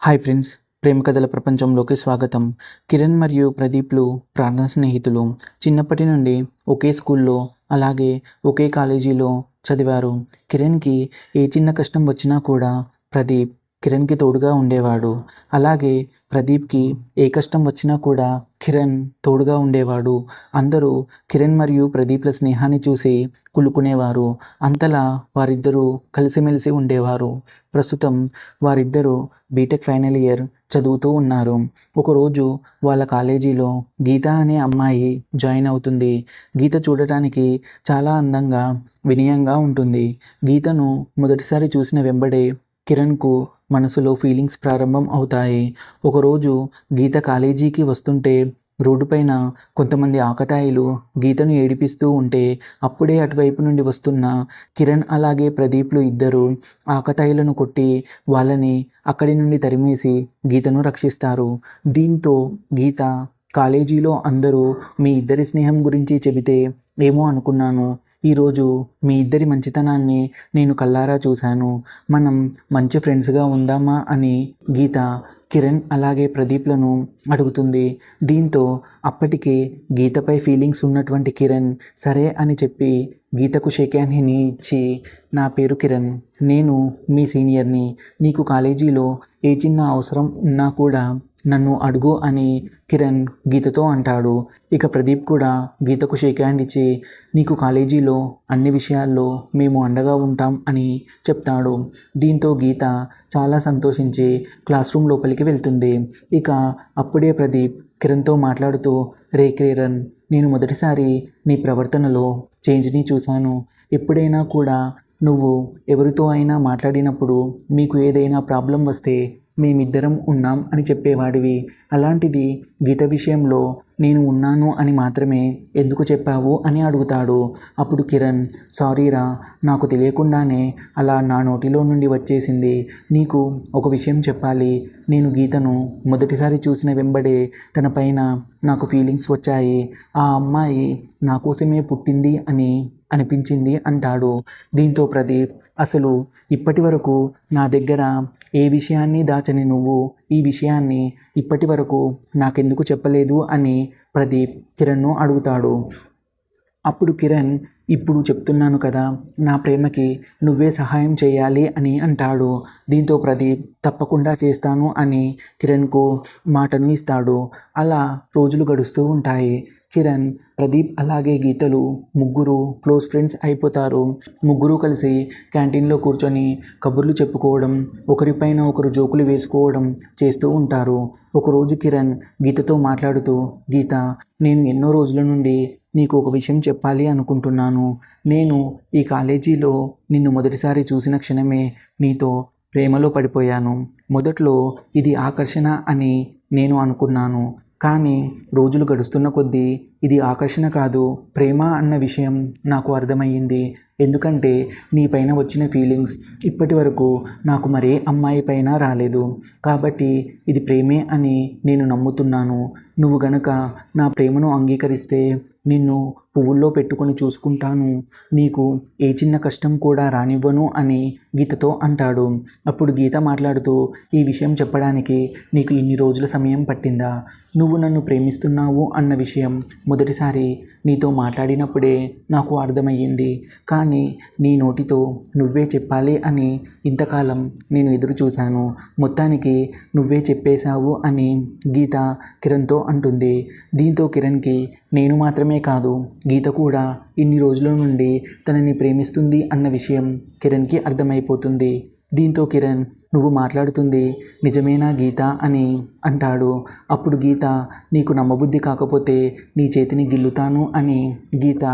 Hi friends, ప్రేమ కథల ప్రపంచంలోకి స్వాగతం. కిరణ్ మరియు ప్రదీప్లు ప్రాణ స్నేహితులు. చిన్నప్పటి నుండి ఒకే స్కూల్లో అలాగే ఒకే కాలేజీలో చదివారు. కిరణ్కి ఏ చిన్న కష్టం వచ్చినా కూడా ప్రదీప్ కిరణ్కి తోడుగా ఉండేవాడు. అలాగే ప్రదీప్కి ఏ కష్టం వచ్చినా కూడా కిరణ్ తోడుగా ఉండేవాడు. అందరూ కిరణ్ మరియు ప్రదీప్ల స్నేహాన్ని చూసి కులుకునేవారు. అంతలా వారిద్దరూ కలిసిమెలిసి ఉండేవారు. ప్రస్తుతం వారిద్దరూ బీటెక్ ఫైనల్ ఇయర్ చదువుతూ ఉన్నారు. ఒకరోజు వాళ్ళ కాలేజీలో గీత అనే అమ్మాయి జాయిన్ అవుతుంది. గీత చూడటానికి చాలా అందంగా, వినయంగా ఉంటుంది. గీతను మొదటిసారి చూసిన వెంబడే కిరణ్కు మనసులో ఫీలింగ్స్ ప్రారంభం అవుతాయి. ఒకరోజు గీత కాలేజీకి వస్తుంటే రోడ్డుపైన కొంతమంది ఆకతాయిలు గీతను ఏడిపిస్తూ ఉంటే అప్పుడే అటువైపు నుండి వస్తున్న కిరణ్ అలాగే ప్రదీప్లు ఇద్దరు ఆకతాయిలను కొట్టి వాళ్ళని అక్కడి నుండి తరిమేసి గీతను రక్షిస్తారు. దీంతో గీత కాలేజీలో అందరూ మీ ఇద్దరి స్నేహం గురించి చెబితే ఏమో అనుకున్నాను. ఈరోజు మీ ఇద్దరి మంచితనాన్ని నేను కళ్ళారా చూశాను. మనం మంచి ఫ్రెండ్స్గా ఉందామా అని గీత కిరణ్ అలాగే ప్రదీప్లను అడుగుతుంది. దీంతో అప్పటికే గీతపై ఫీలింగ్స్ ఉన్నటువంటి కిరణ్ సరే అని చెప్పి గీతకు షేక్ హ్యాండ్ని ఇచ్చి, నా పేరు కిరణ్, నేను మీ సీనియర్ని, నీకు కాలేజీలో ఏ చిన్న అవసరం ఉన్నా కూడా నన్ను అడుగు అని కిరణ్ గీతతో అంటాడు. ఇక ప్రదీప్ కూడా గీతకు షేక్ హ్యాండ్ ఇచ్చి, నీకు కాలేజీలో అన్ని విషయాల్లో మేము అండగా ఉంటాం అని చెప్తాడు. దీంతో గీత చాలా సంతోషించి క్లాస్ రూమ్ లోపలికి వెళ్తుంది. ఇక అప్పుడే ప్రదీప్ కిరణ్తో మాట్లాడుతూ, రే కిరణ్, నేను మొదటిసారి నీ ప్రవర్తనలో చేంజ్ని చూశాను. ఎప్పుడైనా కూడా నువ్వు ఎవరితో అయినా మాట్లాడినప్పుడు మీకు ఏదైనా ప్రాబ్లం వస్తే మేమిద్దరం ఉన్నాం అని చెప్పేవాడివి. అలాంటిది గీత విషయంలో నేను ఉన్నాను అని మాత్రమే ఎందుకు చెప్పావు అని అడుగుతాడు. అప్పుడు కిరణ్, సారీరా, నాకు తెలియకుండానే అలా నా నోటిలో నుండి వచ్చేసింది. నీకు ఒక విషయం చెప్పాలి. నేను గీతను మొదటిసారి చూసిన వెంబడే తన పైన నాకు ఫీలింగ్స్ వచ్చాయి. ఆ అమ్మాయి నా కోసమే పుట్టింది అని అనిపించింది అంటాడు. దీంతో ప్రదీప్, అసలు ఇప్పటి వరకు నా దగ్గర ఏ విషయాన్ని దాచని నువ్వు ఈ విషయాన్ని ఇప్పటి వరకు నాకెందుకు చెప్పలేదు అని ప్రదీప్ కిరణ్ను అడుగుతాడు. అప్పుడు కిరణ్, ఇప్పుడు చెప్తున్నాను కదా, నా ప్రేమకి నువ్వే సహాయం చేయాలి అని అంటాడు. దీంతో ప్రదీప్ తప్పకుండా చేస్తాను అని కిరణ్కు మాటను ఇస్తాడు. అలా రోజులు గడుస్తూ ఉంటాయి. కిరణ్, ప్రదీప్ అలాగే గీతలు ముగ్గురు క్లోజ్ ఫ్రెండ్స్ అయిపోతారు. ముగ్గురు కలిసి క్యాంటీన్లో కూర్చొని కబుర్లు చెప్పుకోవడం, ఒకరిపైన ఒకరు జోకులు వేసుకోవడం చేస్తూ ఉంటారు. ఒకరోజు కిరణ్ గీతతో మాట్లాడుతూ, గీత, నేను ఎన్నో రోజుల నుండి నీకు ఒక విషయం చెప్పాలి అనుకుంటున్నాను. నేను ఈ కాలేజీలో నిన్ను మొదటిసారి చూసిన క్షణమే నీతో ప్రేమలో పడిపోయాను. మొదట్లో ఇది ఆకర్షణ అని నేను అనుకున్నాను. కానీ రోజులు గడుస్తున్న కొద్దీ ఇది ఆకర్షణ కాదు, ప్రేమ అన్న విషయం నాకు అర్థమయ్యింది. ఎందుకంటే నీ పైన వచ్చిన ఫీలింగ్స్ ఇప్పటి వరకు నాకు మరే అమ్మాయి పైన రాలేదు. కాబట్టి ఇది ప్రేమే అని నేను నమ్ముతున్నాను. నువ్వు గనక నా ప్రేమను అంగీకరిస్తే నిన్ను పువ్వుల్లో పెట్టుకొని చూసుకుంటాను. నీకు ఏ చిన్న కష్టం కూడా రానివ్వను అని గీతతో అంటాడు. అప్పుడు గీత మాట్లాడుతూ, ఈ విషయం చెప్పడానికి నీకు ఇన్ని రోజుల సమయం పట్టిందా? నువ్వు నన్ను ప్రేమిస్తున్నావు అన్న విషయం మొదటిసారి నీతో మాట్లాడినప్పుడే నాకు అర్థమయ్యింది. కానీ నీ నోటితో నువ్వే చెప్పాలి అని ఇంతకాలం నేను ఎదురు చూశాను. మొత్తానికి నువ్వే చెప్పేశావు అని గీత కిరణ్తో అంటుంది. దీంతో కిరణ్కి నేను మాత్రమే కాదు, గీత కూడా ఇన్ని రోజుల నుండి తనని ప్రేమిస్తుంది అన్న విషయం కిరణ్కి అర్థమైపోతుంది. దీంతో కిరణ్, నువ్వు మాట్లాడుతుంది నిజమేనా గీత అని అంటాడు. అప్పుడు గీత, నీకు నమ్మబుద్ధి కాకపోతే నీ చేతిని గిల్లుతాను అని గీత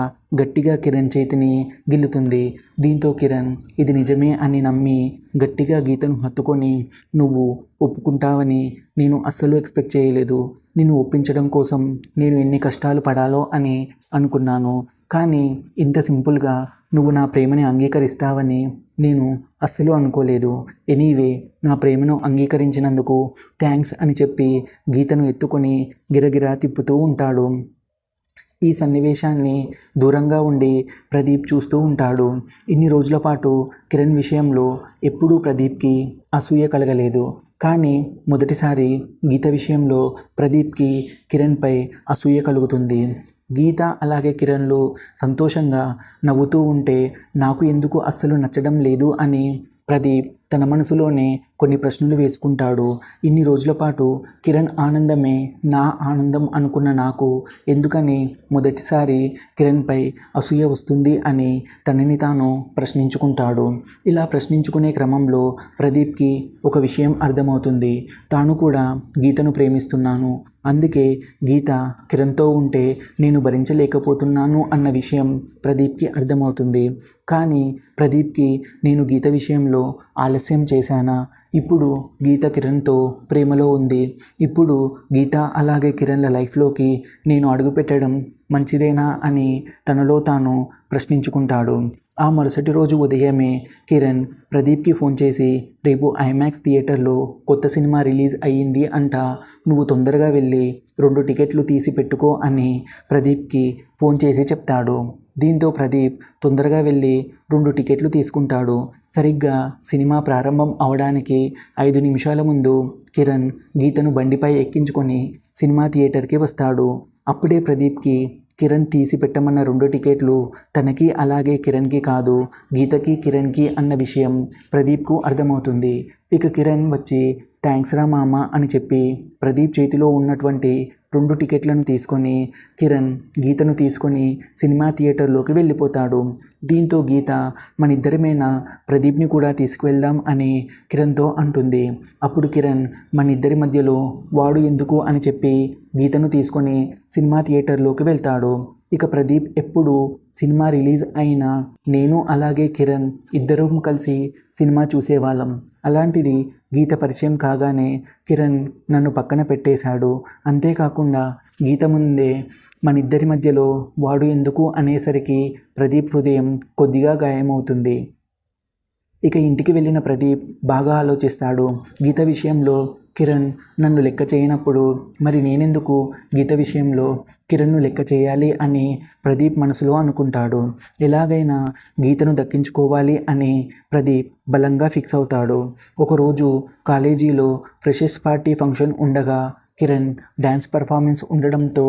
గట్టిగా కిరణ్ చేతిని గిల్లుతుంది. దీంతో కిరణ్ ఇది నిజమే అని నమ్మి గట్టిగా గీతను హత్తుకొని, నువ్వు ఒప్పుకుంటావని నేను అస్సలు ఎక్స్పెక్ట్ చేయలేదు. నిన్ను ఒప్పించడం కోసం నేను ఎన్ని కష్టాలు పడాలో అని అనుకున్నాను. కానీ ఇంత సింపుల్గా నువ్వు నా ప్రేమని అంగీకరిస్తావని నేను అస్సలు అనుకోలేదు. ఎనీవే, నా ప్రేమను అంగీకరించినందుకు థ్యాంక్స్ అని చెప్పి గీతను ఎత్తుకొని గిరగిరా తిప్పుతూ ఉంటాడు. ఈ సన్నివేశాన్ని దూరంగా ఉండి ప్రదీప్ చూస్తూ ఉంటాడు. ఇన్ని రోజుల పాటు కిరణ్ విషయంలో ఎప్పుడూ ప్రదీప్కి అసూయ కలగలేదు. కానీ మొదటిసారి గీత విషయంలో ప్రదీప్కి కిరణ్పై అసూయ కలుగుతుంది. గీత అలాగే కిరణ్లు సంతోషంగా నవ్వుతూ ఉంటే నాకు ఎందుకు అస్సలు నచ్చడం లేదు అని ప్రదీప్ తన మనసులోనే కొన్ని ప్రశ్నలు వేసుకుంటాడు. ఇన్ని రోజుల పాటు కిరణ్ ఆనందమే నా ఆనందం అనుకున్న నాకు ఎందుకని మొదటిసారి కిరణ్పై అసూయ వస్తుంది అని తనని తాను ప్రశ్నించుకుంటాడు. ఇలా ప్రశ్నించుకునే క్రమంలో ప్రదీప్కి ఒక విషయం అర్థమవుతుంది. తాను కూడా గీతను ప్రేమిస్తున్నాను, అందుకే గీత కిరణ్తో ఉంటే నేను భరించలేకపోతున్నాను అన్న విషయం ప్రదీప్కి అర్థమవుతుంది. కానీ ప్రదీప్కి నేను గీత విషయంలో ఆలస్యం చేశానా? ఇప్పుడు గీత కిరణ్తో ప్రేమలో ఉంది. ఇప్పుడు గీత అలాగే కిరణ్ల లైఫ్లోకి నేను అడుగుపెట్టడం మంచిదేనా అని తనలో తాను ప్రశ్నించుకుంటాడు. ఆ మరుసటి రోజు ఉదయమే కిరణ్ ప్రదీప్కి ఫోన్ చేసి రేపు ఐమాక్స్ థియేటర్లో కొత్త సినిమా రిలీజ్ అయ్యింది అంట, నువ్వు తొందరగా వెళ్ళి 2 టికెట్లు తీసి పెట్టుకో అని ప్రదీప్కి ఫోన్ చేసి చెప్తాడు. దీంతో ప్రదీప్ తొందరగా వెళ్ళి 2 టికెట్లు తీసుకుంటాడు. సరిగ్గా సినిమా ప్రారంభం అవడానికి 5 నిమిషాల ముందు కిరణ్ గీతను బండిపై ఎక్కించుకొని సినిమా థియేటర్కి వస్తాడు. అప్పుడే ప్రదీప్కి కిరణ్ తీసి పెట్టమన్న 2 టికెట్లు తనకి అలాగే కిరణ్కి కాదు, గీతకి కిరణ్కి అన్న విషయం ప్రదీప్కు అర్థమవుతుంది. ఇక కిరణ్ వచ్చి థ్యాంక్స్ రా మామ అని చెప్పి ప్రదీప్ చేతిలో ఉన్నటువంటి 2 టికెట్లను తీసుకొని కిరణ్ గీతను తీసుకొని సినిమా థియేటర్లోకి వెళ్ళిపోతాడు. దీంతో గీత మన ఇద్దరమేనా, ప్రదీప్ని కూడా తీసుకువెళ్దాం అని కిరణ్తో అంటుంది. అప్పుడు కిరణ్ మన ఇద్దరి మధ్యలో వాడు ఎందుకు అని చెప్పి గీతను తీసుకొని సినిమా థియేటర్లోకి వెళ్తాడు. ఇక ప్రదీప్ ఎప్పుడు సినిమా రిలీజ్ అయినా నేను అలాగే కిరణ్ ఇద్దరం కలిసి సినిమా చూసేవాళ్ళం. అలాంటిది గీత పరిచయం కాగానే కిరణ్ నన్ను పక్కన పెట్టేశాడు. అంతేకాకుండా గీత ముందే మన ఇద్దరి మధ్యలో వాడు ఎందుకు అనేసరికి ప్రదీప్ హృదయం కొద్దిగా గాయమవుతుంది. ఇక ఇంటికి వెళ్ళిన ప్రదీప్ బాగా ఆలోచిస్తాడు. గీత విషయంలో కిరణ్ నన్ను లెక్క చేయనప్పుడు మరి నేనెందుకు గీత విషయంలో కిరణ్ను లెక్క చేయాలి అని ప్రదీప్ మనసులో అనుకుంటాడు. ఎలాగైనా గీతను దక్కించుకోవాలి అని ప్రదీప్ బలంగా ఫిక్స్ అవుతాడు. ఒకరోజు కాలేజీలో ఫ్రెషర్స్ పార్టీ ఫంక్షన్ ఉండగా కిరణ్ డ్యాన్స్ పర్ఫార్మెన్స్ ఉండడంతో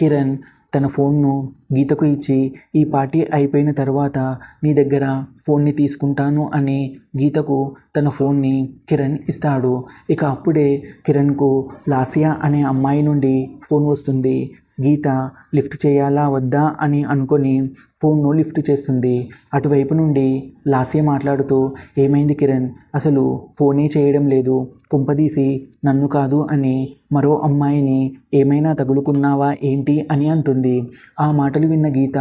కిరణ్ తన ఫోన్ను గీతకు ఇచ్చి ఈ పార్టీ అయిపోయిన తర్వాత నీ దగ్గర ఫోన్ని తీసుకుంటాను అని గీతకు తన ఫోన్ని కిరణ్ ఇస్తాడు. ఇక అప్పుడే కిరణ్కు లాసియా అనే అమ్మాయి నుండి ఫోన్ వస్తుంది. గీత లిఫ్ట్ చేయాలా వద్దా అని అనుకొని ఫోన్ను లిఫ్ట్ చేస్తుంది. అటువైపు నుండి లాసియా మాట్లాడుతూ ఏమైంది కిరణ్, అసలు ఫోనే చేయడం లేదు, కుంపదీసి నన్ను కాదు అని మరో అమ్మాయిని ఏమైనా తగులుకున్నావా ఏంటి అని అంటుంది. ఆ మాటలు విన్న గీత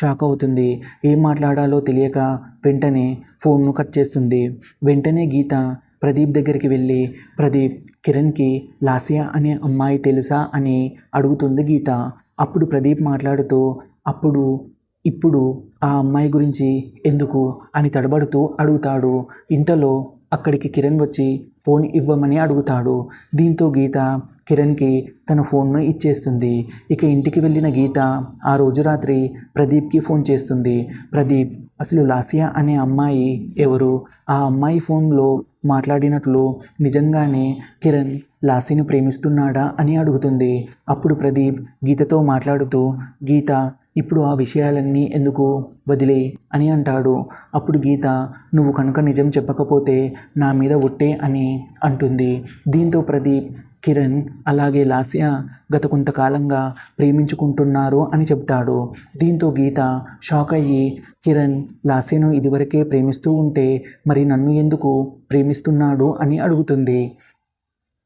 షాక్ అవుతుంది. ఏం మాట్లాడాలో తెలియక వెంటనే ఫోన్ను కట్ చేస్తుంది. వెంటనే గీత ప్రదీప్ దగ్గరికి వెళ్ళి ప్రదీప్ కిరణ్కి లాసియా అనే అమ్మాయి తెలుసా అని అడుగుతుంది గీత. అప్పుడు ప్రదీప్ మాట్లాడుతూ ఇప్పుడు ఆ అమ్మాయి గురించి ఎందుకు అని తడబడుతూ అడుగుతాడు. ఇంతలో అక్కడికి కిరణ్ వచ్చి ఫోన్ ఇవ్వమని అడుగుతాడు. దీంతో గీత కిరణ్కి తన ఫోన్ను ఇచ్చేస్తుంది. ఇక ఇంటికి వెళ్ళిన గీత ఆ రోజు రాత్రి ప్రదీప్కి ఫోన్ చేస్తుంది. ప్రదీప్ అసలు లాసియా అనే అమ్మాయి ఎవరు, ఆ అమ్మాయి ఫోన్లో మాట్లాడినట్లు నిజంగానే కిరణ్ లాసిని ప్రేమిస్తున్నాడా అని అడుగుతుంది. అప్పుడు ప్రదీప్ గీతతో మాట్లాడుతూ గీత ఇప్పుడు ఆ విషయాలన్నీ ఎందుకు, వదిలే అని అంటాడు. అప్పుడు గీత నువ్వు కనుక నిజం చెప్పకపోతే నా మీద ఒట్టే అని అంటుంది. దీంతో ప్రదీప్ కిరణ్ అలాగే లాసియా గత కొంతకాలంగా ప్రేమించుకుంటున్నారు అని చెప్తాడు. దీంతో గీత షాక్ అయ్యి కిరణ్ లాసియాను ఇదివరకే ప్రేమిస్తూ ఉంటే మరి నన్ను ఎందుకు ప్రేమిస్తున్నాడు అని అడుగుతుంది.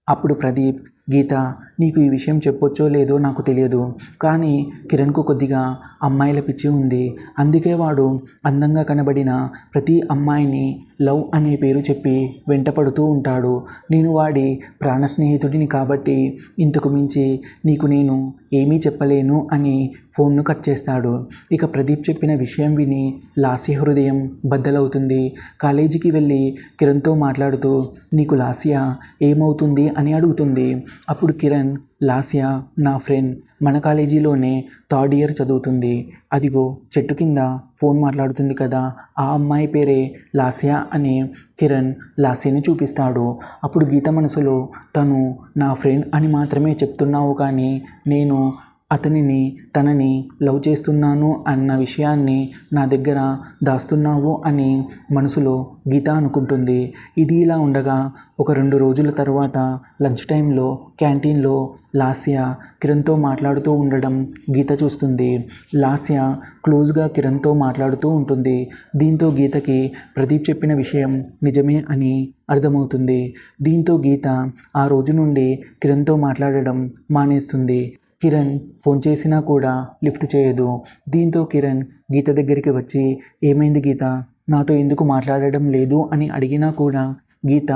అప్పుడు ప్రదీప్ గీత నీకు ఈ విషయం చెప్పొచ్చో లేదో నాకు తెలియదు, కానీ కిరణ్కు కొద్దిగా అమ్మాయిల పిచ్చి ఉంది. అందుకే వాడు అందంగా కనబడిన ప్రతి అమ్మాయిని లవ్ అనే పేరు చెప్పి వెంటపడుతూ ఉంటాడు. నేను వాడి ప్రాణ స్నేహితుడిని కాబట్టి ఇంతకు మించి నీకు నేను ఏమీ చెప్పలేను అని ఫోన్ను కట్ చేస్తాడు. ఇక ప్రదీప్ చెప్పిన విషయం విని లాసియా హృదయం బద్దలవుతుంది. కాలేజీకి వెళ్ళి కిరణ్తో మాట్లాడుతూ నీకు లాసియా ఏమవుతుంది అని అడుగుతుంది. అప్పుడు కిరణ్, లాస్య నా ఫ్రెండ్, మన కాలేజీలోనే థర్డ్ ఇయర్ చదువుతుంది, అదిగో చెట్టు కింద ఫోన్ మాట్లాడుతుంది కదా, ఆ అమ్మాయి పేరే లాస్య అని కిరణ్ లాస్యని చూపిస్తాడు. అప్పుడు గీత మనసులో తను నా ఫ్రెండ్ అని మాత్రమే చెప్తున్నావు కానీ నేను తనని లవ్ చేస్తున్నాను అన్న విషయాన్ని నా దగ్గర దాస్తున్నావు అని మనసులో గీత అనుకుంటుంది. ఇది ఇలా ఉండగా ఒక 2 రోజుల తర్వాత లంచ్ టైంలో క్యాంటీన్లో లాస్య కిరణ్తో మాట్లాడుతూ ఉండడం గీత చూస్తుంది. లాస్య క్లోజ్గా కిరణ్తో మాట్లాడుతూ ఉంటుంది. దీంతో గీతకి ప్రదీప్ చెప్పిన విషయం నిజమే అని అర్థమవుతుంది. దీంతో గీత ఆ రోజు నుండి కిరణ్తో మాట్లాడడం మానేస్తుంది. కిరణ్ ఫోన్ చేసినా కూడా లిఫ్ట్ చేయదు. దీంతో కిరణ్ గీత దగ్గరికి వచ్చి, ఏమైంది గీత, నాతో ఎందుకు మాట్లాడడం లేదు అని అడిగినా కూడా గీత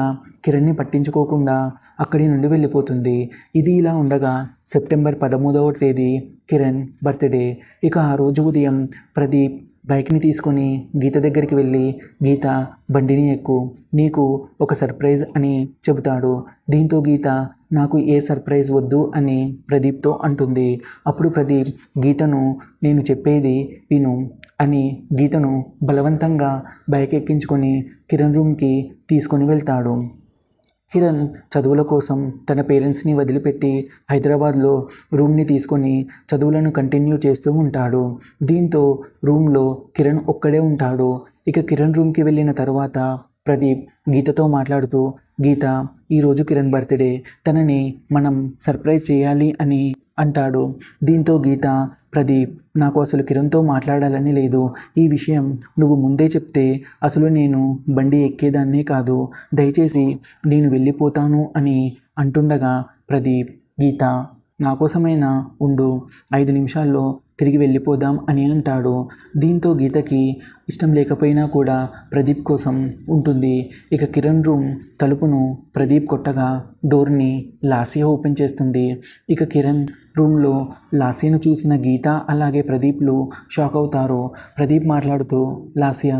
కిరణ్ని పట్టించుకోకుండా అక్కడి నుండి వెళ్ళిపోతుంది. ఇది ఇలా ఉండగా సెప్టెంబర్ 13వ తేదీ కిరణ్ బర్త్డే. ఇక ఆ రోజు ఉదయం ప్రదీప్ బైక్ని తీసుకొని గీత దగ్గరికి వెళ్ళి, గీత బండిని ఎక్కు, నీకు ఒక సర్ప్రైజ్ అని చెబుతాడు. దీంతో గీత నాకు ఏ సర్ప్రైజ్ వద్దు అని ప్రదీప్తో అంటుంది. అప్పుడు ప్రదీప్ గీతను నేను చెప్పేది విను అని గీతను బలవంతంగా బైక్ ఎక్కించుకొని కిరణ్ రూమ్కి తీసుకొని వెళ్తాడు. కిరణ్ చదువుల కోసం తన పేరెంట్స్ని వదిలిపెట్టి హైదరాబాద్లో రూమ్ని తీసుకొని చదువులను కంటిన్యూ చేస్తూ ఉంటాడు. దీంతో రూమ్లో కిరణ్ ఒక్కడే ఉంటాడు. ఇక కిరణ్ రూమ్కి వెళ్ళిన తర్వాత ప్రదీప్ గీతతో మాట్లాడుతూ, గీత ఈరోజు కిరణ్ బర్త్డే, తనని మనం సర్ప్రైజ్ చేయాలి అని అంటాడు. దీంతో గీత, ప్రదీప్ నాకు అసలు కిరణ్తో మాట్లాడాలని లేదు, ఈ విషయం నువ్వు ముందే చెప్తే అసలు నేను బండి ఎక్కేదాన్నే కాదు, దయచేసి నేను వెళ్ళిపోతాను అని అంటుండగా ప్రదీప్, గీత నా కోసమైనా ఉండు, 5 నిమిషాల్లో తిరిగి వెళ్ళిపోదాం అని అంటాడు. దీంతో గీతకి ఇష్టం లేకపోయినా కూడా ప్రదీప్ కోసం ఉంటుంది. ఇక కిరణ్ రూమ్ తలుపును ప్రదీప్ కొట్టగా డోర్ని లాస్య ఓపెన్ చేస్తుంది. ఇక కిరణ్ రూమ్లో లాస్యను చూసిన గీత అలాగే ప్రదీప్లు షాక్ అవుతారు. ప్రదీప్ మాట్లాడుతూ, లాస్య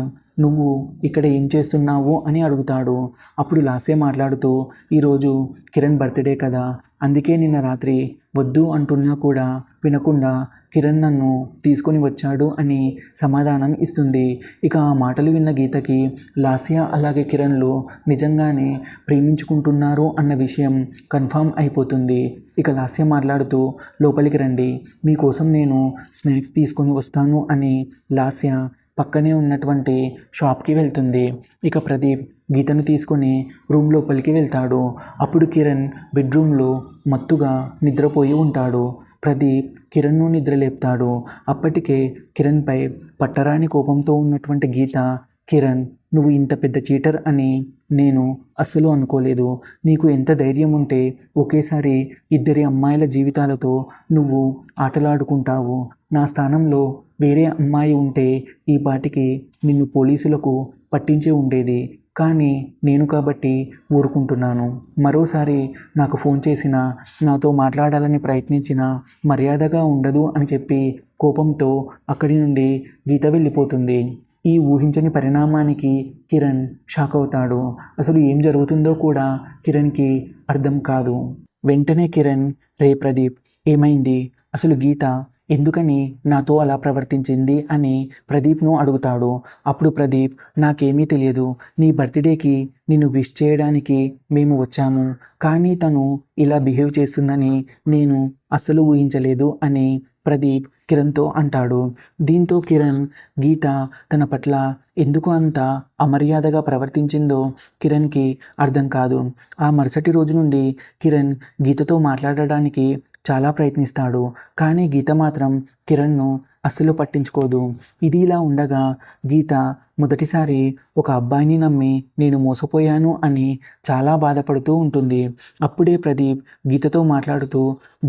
నువ్వు ఇక్కడ ఏం చేస్తున్నావు అని అడుగుతాడు. అప్పుడు లాస్య మాట్లాడుతూ, ఈరోజు కిరణ్ బర్త్డే కదా, అందుకే నిన్న రాత్రి వద్దు అంటున్నా కూడా వినకుండా కిరణ్ నన్ను తీసుకొని వచ్చాడు అని సమాధానం ఇస్తుంది. ఇక ఆ మాటలు విన్న గీతకి లాస్య అలాగే కిరణ్లు నిజంగానే ప్రేమించుకుంటున్నారు అన్న విషయం కన్ఫామ్ అయిపోతుంది. ఇక లాస్య మాట్లాడుతూ, లోపలికి రండి, మీకోసం నేను స్నాక్స్ తీసుకొని వస్తాను అని లాస్య పక్కనే ఉన్నటువంటి షాప్కి వెళ్తుంది. ఇక ప్రదీప్ గీతను తీసుకొని రూమ్ లోపలికి వెళ్తాడు. అప్పుడు కిరణ్ బెడ్రూమ్లో మత్తుగా నిద్రపోయి ఉంటాడు. ప్రదీప్ కిరణ్ను నిద్రలేపుతాడు. అప్పటికే కిరణ్పై పట్టరాని కోపంతో ఉన్నటువంటి గీత, కిరణ్ నువ్వు ఇంత పెద్ద చీటర్ అని నేను అస్సలు అనుకోలేదు, నీకు ఎంత ధైర్యం ఉంటే ఒకేసారి 2 అమ్మాయిల జీవితాలతో నువ్వు ఆటలాడుకుంటావు, నా స్థానంలో వేరే అమ్మాయి ఉంటే ఈ పాటికి నిన్ను పోలీసులకు పట్టించే ఉండేది, కానీ నేను కాబట్టి ఊరుకుంటున్నాను, మరోసారి నాకు ఫోన్ చేసినా నాతో మాట్లాడాలని ప్రయత్నించినా మర్యాదగా ఉండదు అని చెప్పి కోపంతో అక్కడి నుండి గీత వెళ్ళిపోతుంది. ఈ ఊహించని పరిణామానికి కిరణ్ షాక్ అవుతాడు. అసలు ఏం జరుగుతుందో కూడా కిరణ్కి అర్థం కాదు. వెంటనే కిరణ్, రే ప్రదీప్ ఏమైంది, అసలు గీత ఎందుకని నాతో అలా ప్రవర్తించింది అని ప్రదీప్ను అడుగుతాడు. అప్పుడు ప్రదీప్, నాకేమీ తెలియదు, నీ బర్త్డేకి నిన్ను విష్ చేయడానికి మేము వచ్చాము, కానీ తను ఇలా బిహేవ్ చేస్తుందని నేను అస్సలు ఊహించలేదు అని ప్రదీప్ కిరణ్తో అంటాడు. దీంతో కిరణ్ గీత తన పట్ల ఎందుకు అంత అమర్యాదగా ప్రవర్తించిందో కిరణ్కి అర్థం కాదు. ఆ మరుసటి రోజు నుండి కిరణ్ గీతతో మాట్లాడడానికి చాలా ప్రయత్నిస్తాడు, కానీ గీత మాత్రం కిరణ్ను అస్సలు పట్టించుకోదు. ఇది ఇలా ఉండగా గీత మొదటిసారి ఒక అబ్బాయిని నమ్మి నేను మోసపోయాను అని చాలా బాధపడుతూ ఉంటుంది. అప్పుడే ప్రదీప్ గీతతో మాట్లాడుతూ,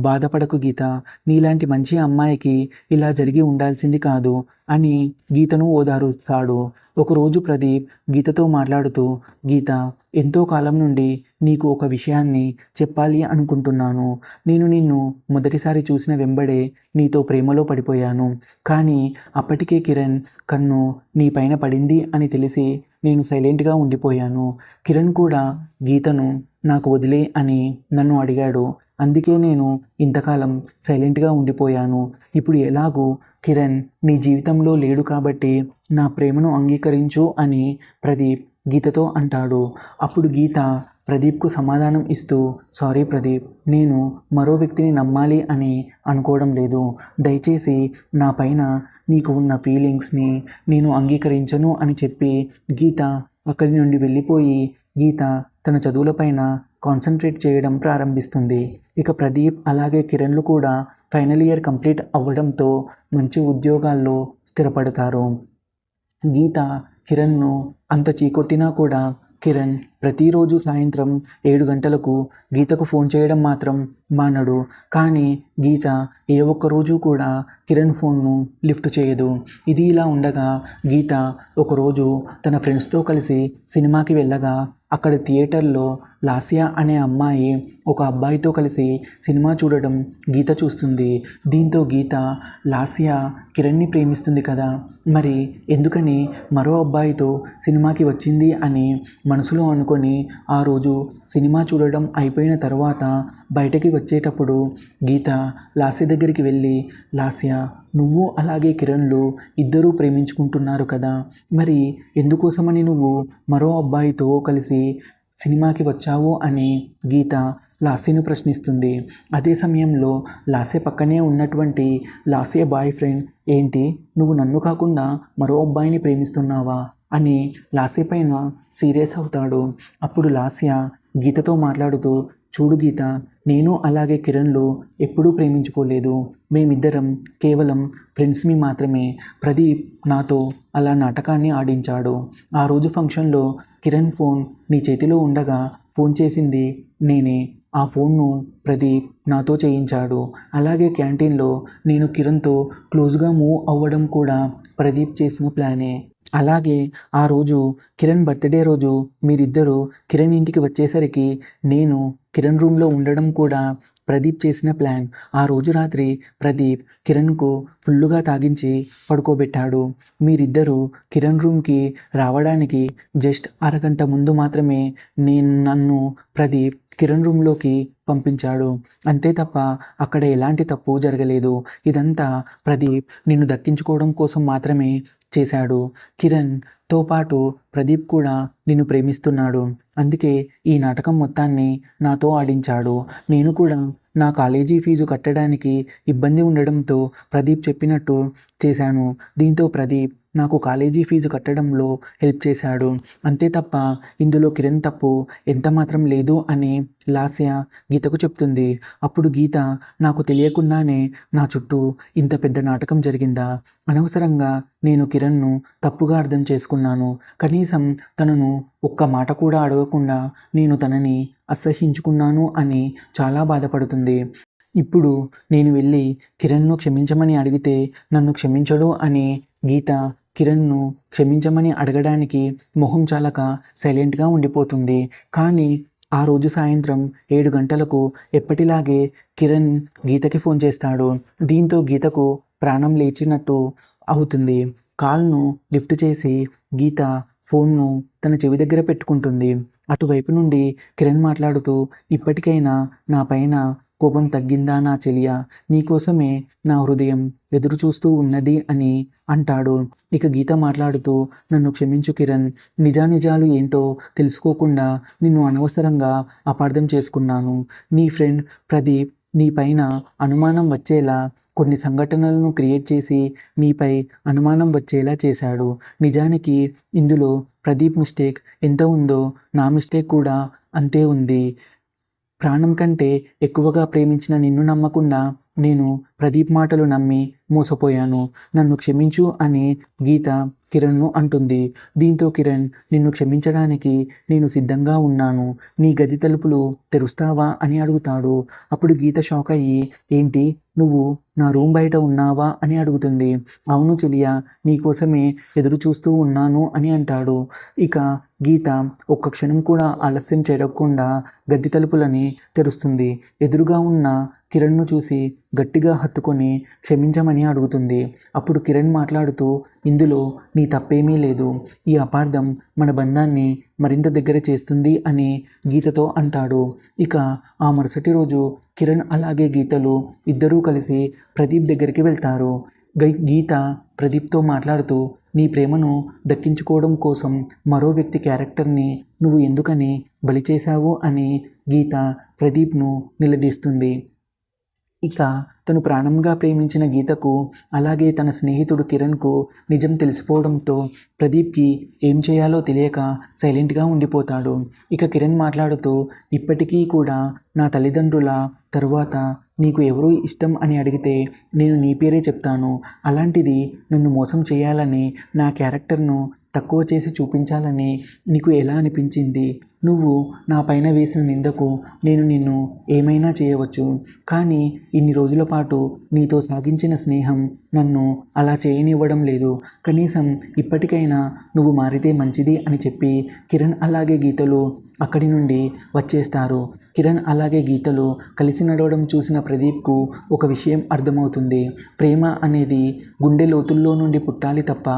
బాధపడకు గీత, నీలాంటి మంచి అమ్మాయికి ఇలా జరిగి ఉండాల్సింది కాదు అని గీతను ఓదారుస్తాడు. ఒకరోజు ప్రదీప్ గీతతో మాట్లాడుతూ, గీత ఎంతో కాలం నుండి నీకు ఒక విషయాన్ని చెప్పాలి అనుకుంటున్నాను, నేను నిన్ను మొదటిసారి చూసిన వెంబడే నీతో ప్రేమలో పడిపోయాను, కానీ అప్పటికే కిరణ్ కన్ను నీ పైన పడింది అని తెలిసి నేను సైలెంట్గా ఉండిపోయాను. కిరణ్ కూడా గీతను నాకు వదిలే అని నన్ను అడిగాడు. అందుకే నేను ఇంతకాలం సైలెంట్గా ఉండిపోయాను. ఇప్పుడు ఎలాగూ కిరణ్ నీ జీవితంలో లేడు కాబట్టి నా ప్రేమను అంగీకరించు అని ప్రదీప్ గీతతో అంటాడు. అప్పుడు గీత ప్రదీప్కు సమాధానం ఇస్తూ, సారీ ప్రదీప్, నేను మరో వ్యక్తిని నమ్మాలి అని అనుకోవడం లేదు. దయచేసి నా పైన నీకు ఉన్న ఫీలింగ్స్ని నేను అంగీకరించను అని చెప్పి గీత అక్కడి నుండి వెళ్ళిపోయి గీత తన చదువులపైన కాన్సన్ట్రేట్ చేయడం ప్రారంభిస్తుంది. ఇక ప్రదీప్ అలాగే కిరణ్లు కూడా ఫైనల్ ఇయర్ కంప్లీట్ అవ్వడంతో మంచి ఉద్యోగాల్లో స్థిరపడతారు. గీత కిరణ్ను అంత చీకొట్టినా కూడా కిరణ్ ప్రతిరోజు సాయంత్రం 7 గంటలకు గీతకు ఫోన్ చేయడం మాత్రం మానడు. కానీ గీత ఏ ఒక్కరోజు కూడా కిరణ్ ఫోన్ను లిఫ్ట్ చేయదు. ఇది ఇలా ఉండగా గీత ఒకరోజు తన ఫ్రెండ్స్తో కలిసి సినిమాకి వెళ్ళగా అక్కడ థియేటర్లో లాస్య అనే అమ్మాయి ఒక అబ్బాయితో కలిసి సినిమా చూడడం గీత చూస్తుంది. దీంతో గీత లాస్య కిరణ్ని ప్రేమిస్తుంది కదా, మరి ఎందుకని మరో అబ్బాయితో సినిమాకి వచ్చింది అని మనసులో అనుకొని ఆ రోజు సినిమా చూడడం అయిపోయిన తర్వాత బయటకి వచ్చేటప్పుడు గీత లాస్య దగ్గరికి వెళ్ళి, లాస్య, నువ్వు అలాగే కిరణ్లు ఇద్దరూ ప్రేమించుకుంటున్నారు కదా, మరి ఎందుకోసమని నువ్వు మరో అబ్బాయితో కలిసి సినిమాకి వచ్చావు అని గీత లాస్యను ప్రశ్నిస్తుంది. అదే సమయంలో లాస్య పక్కనే ఉన్నటువంటి లాస్య బాయ్ ఫ్రెండ్, ఏంటి నువ్వు నన్ను కాకుండా మరో అబ్బాయిని ప్రేమిస్తున్నావా అని లాస్య పైన సీరియస్ అవుతాడు. అప్పుడు లాస్య గీతతో మాట్లాడుతూ, చూడు గీత, నేను అలాగే కిరణ్లు ఎప్పుడూ ప్రేమించుకోలేదు. మేమిద్దరం కేవలం ఫ్రెండ్స్మి మాత్రమే. ప్రదీప్ నాతో అలా నాటకాన్ని ఆడించాడు. ఆ రోజు ఫంక్షన్లో కిరణ్ ఫోన్ నీ చేతిలో ఉండగా ఫోన్ చేసింది నేనే. ఆ ఫోన్ను ప్రదీప్ నాతో చేయించాడు. అలాగే క్యాంటీన్లో నేను కిరణ్తో క్లోజ్గా మూవ్ అవ్వడం కూడా ప్రదీప్ చేసిన ప్లానే. అలాగే ఆ రోజు కిరణ్ బర్త్డే రోజు మీరిద్దరూ కిరణ్ ఇంటికి వచ్చేసరికి నేను కిరణ్ రూమ్లో ఉండడం కూడా ప్రదీప్ చేసిన ప్లాన్. ఆ రోజు రాత్రి ప్రదీప్ కిరణ్కు ఫుల్లుగా తాగించి పడుకోబెట్టాడు. మీరిద్దరూ కిరణ్ రూమ్కి రావడానికి జస్ట్ అరగంట ముందు మాత్రమే నన్ను ప్రదీప్ కిరణ్ రూమ్లోకి పంపించాడు. అంతే తప్ప అక్కడ ఎలాంటి తప్పు జరగలేదు. ఇదంతా ప్రదీప్ నిన్ను దక్కించుకోవడం కోసం మాత్రమే చేశాడు. కిరణ్తో పాటు ప్రదీప్ కూడా నిన్ను ప్రేమిస్తున్నాడు. అందుకే ఈ నాటకం మొత్తాన్ని నాతో ఆడించాడు. నేను కూడా నా కాలేజీ ఫీజు కట్టడానికి ఇబ్బంది ఉండడంతో ప్రదీప్ చెప్పినట్టు చేశాను. దీంతో ప్రదీప్ నాకు కాలేజీ ఫీజు కట్టడంలో హెల్ప్ చేశాడు. అంతే తప్ప ఇందులో కిరణ్ తప్పు ఎంత మాత్రం లేదు అని లాస్య గీతకు చెప్తుంది. అప్పుడు గీత, నాకు తెలియకుండానే నా చుట్టూ ఇంత పెద్ద నాటకం జరిగిందా? అనవసరంగా నేను కిరణ్ను తప్పుగా అర్థం చేసుకున్నాను. కనీసం తనను ఒక్క మాట కూడా అడగకుండా నేను తనని అసహ్యించుకున్నాను అని చాలా బాధపడుతుంది. ఇప్పుడు నేను వెళ్ళి కిరణ్ను క్షమించమని అడిగితే నన్ను క్షమించడు అని గీత కిరణ్ను క్షమించమని అడగడానికి మొహం చాలక సైలెంట్గా ఉండిపోతుంది. కానీ ఆ రోజు సాయంత్రం 7 గంటలకు ఎప్పటిలాగే కిరణ్ గీతకి ఫోన్ చేస్తాడు. దీంతో గీతకు ప్రాణం లేచినట్టు అవుతుంది. కాల్ను లిఫ్ట్ చేసి గీత ఫోన్ను తన చెవి దగ్గర పెట్టుకుంటుంది. అటువైపు నుండి కిరణ్ మాట్లాడుతూ, ఇప్పటికైనా నా పైన కోపం తగ్గిందా నా చెలియా? నీకోసమే నా హృదయం ఎదురు చూస్తూ ఉన్నది అని అంటాడు. ఇక గీత మాట్లాడుతూ, నన్ను క్షమించు కిరణ్, నిజానిజాలు ఏంటో తెలుసుకోకుండా నిన్ను అనవసరంగా అపార్థం చేసుకున్నాను. నీ ఫ్రెండ్ ప్రదీప్ నీ పైన అనుమానం వచ్చేలా కొన్ని సంఘటనలను క్రియేట్ చేసి నీపై అనుమానం వచ్చేలా చేశాడు. నిజానికి ఇందులో ప్రదీప్ మిస్టేక్ ఎంత ఉందో నా మిస్టేక్ కూడా అంతే ఉంది. ప్రాణం కంటే ఎక్కువగా ప్రేమించిన నిన్ను నమ్మకుండా నేను ప్రదీప్ మాటలు నమ్మి మోసపోయాను. నన్ను క్షమించు అని గీత కిరణ్ను అంటుంది. దీంతో కిరణ్, నిన్ను క్షమించడానికి నేను సిద్ధంగా ఉన్నాను. నీ గది తలుపులు తెరుస్తావా అని అడుగుతాడు. అప్పుడు గీత షాక్ అయ్యి, ఏంటి నువ్వు నా రూమ్ బయట ఉన్నావా అని అడుగుతుంది. అవును చెలియా, నీకోసమే ఎదురు చూస్తూ ఉన్నాను అని అంటాడు. ఇక గీత ఒక్క క్షణం కూడా ఆలస్యం చేయకుండా గది తలుపులని తెరుస్తుంది. ఎదురుగా ఉన్న కిరణ్ను చూసి గట్టిగా హత్తుకొని క్షమించమని అడుగుతుంది. అప్పుడు కిరణ్ మాట్లాడుతూ, ఇందులో నీ తప్పేమీ లేదు, ఈ అపార్థం మన బంధాన్ని మరింత దగ్గర చేస్తుంది అని గీతతో అంటాడు. ఇక ఆ మరుసటి రోజు కిరణ్ అలాగే గీతలు ఇద్దరూ కలిసి ప్రదీప్ దగ్గరికి వెళ్తారు. గీత ప్రదీప్తో మాట్లాడుతూ, నీ ప్రేమను దక్కించుకోవడం కోసం మరో వ్యక్తి క్యారెక్టర్ని నువ్వు ఎందుకని బలి చేశావు అని గీత ప్రదీప్ను నిలదీస్తుంది. ఇక తను ప్రాణంగా ప్రేమించిన గీతకు అలాగే తన స్నేహితుడు కిరణ్కు నిజం తెలిసిపోవడంతో ప్రదీప్కి ఏం చేయాలో తెలియక సైలెంట్గా ఉండిపోతాడు. ఇక కిరణ్ మాట్లాడుతూ, ఇప్పటికీ కూడా నా తల్లిదండ్రుల తరువాత నీకు ఎవరు ఇష్టం అని అడిగితే నేను నీ పేరే చెప్తాను. అలాంటిది నన్ను మోసం చేయాలని, నా క్యారెక్టర్ను తక్కువ చేసి చూపించాలని నీకు ఎలా అనిపించింది? నువ్వు నా పైన వేసిన నిందకు నేను నిన్ను ఏమైనా చేయవచ్చు, కానీ ఇన్ని రోజుల పాటు నీతో సాగించిన స్నేహం నన్ను అలా చేయనివ్వడం లేదు. కనీసం ఇప్పటికైనా నువ్వు మారితే మంచిది అని చెప్పి కిరణ్ అలాగే గీతలు అక్కడి నుండి వచ్చేస్తారు. కిరణ్ అలాగే గీతలు కలిసి నడవడం చూసిన ప్రదీప్కు ఒక విషయం అర్థమవుతుంది. ప్రేమ అనేది గుండె లోతుల్లో నుండి పుట్టాలి తప్ప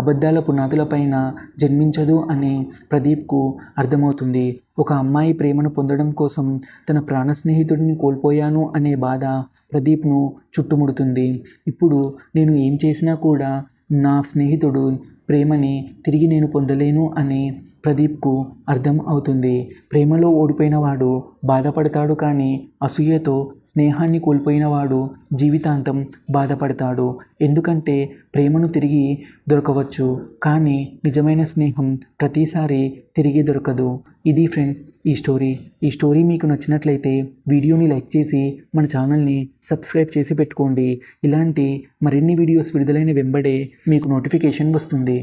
అబద్ధాల పునాదులపైన జన్మించదు అని ప్రదీప్కు అర్థమవుతుంది. ఒక అమ్మాయి ప్రేమను పొందడం కోసం తన ప్రాణ స్నేహితుడిని కోల్పోయాను అనే బాధ ప్రదీప్ను చుట్టుముడుతుంది. ఇప్పుడు నేను ఏం చేసినా కూడా నా స్నేహితుడు ప్రేమని తిరిగి నేను పొందలేను అని ప్రదీప్కు అర్థం అవుతుంది. ప్రేమలో ఓడిపోయిన వాడు బాధపడతాడు, కానీ అసూయతో స్నేహాన్ని కోల్పోయిన వాడు జీవితాంతం బాధపడతాడు. ఎందుకంటే ప్రేమను తిరిగి దొరకవచ్చు, కానీ నిజమైన స్నేహం ప్రతిసారి తిరిగి దొరకదు. ఇది ఫ్రెండ్స్ ఈ స్టోరీ మీకు నచ్చినట్లయితే వీడియోని లైక్ చేసి మన ఛానల్ని సబ్స్క్రైబ్ చేసి పెట్టుకోండి. ఇలాంటి మరిన్ని వీడియోస్ విడుదలైన వెంబడే మీకు నోటిఫికేషన్ వస్తుంది.